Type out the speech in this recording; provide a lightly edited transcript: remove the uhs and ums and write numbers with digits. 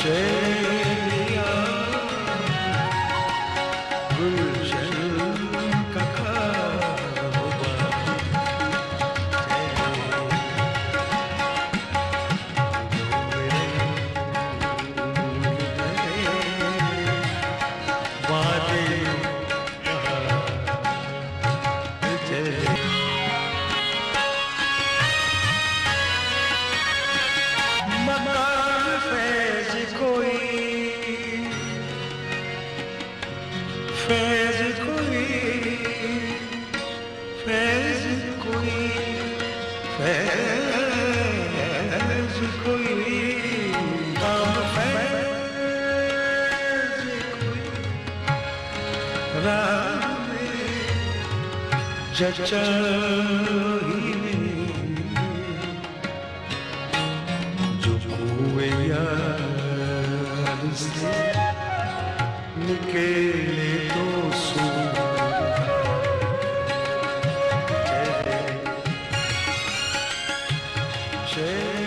शैलिया गुलशन का खाबा वादे मकान फैज कोई फैज कोई फैज कोई फैज कोई हम फैज कोई राम में जचा ही याद से निकले तो जय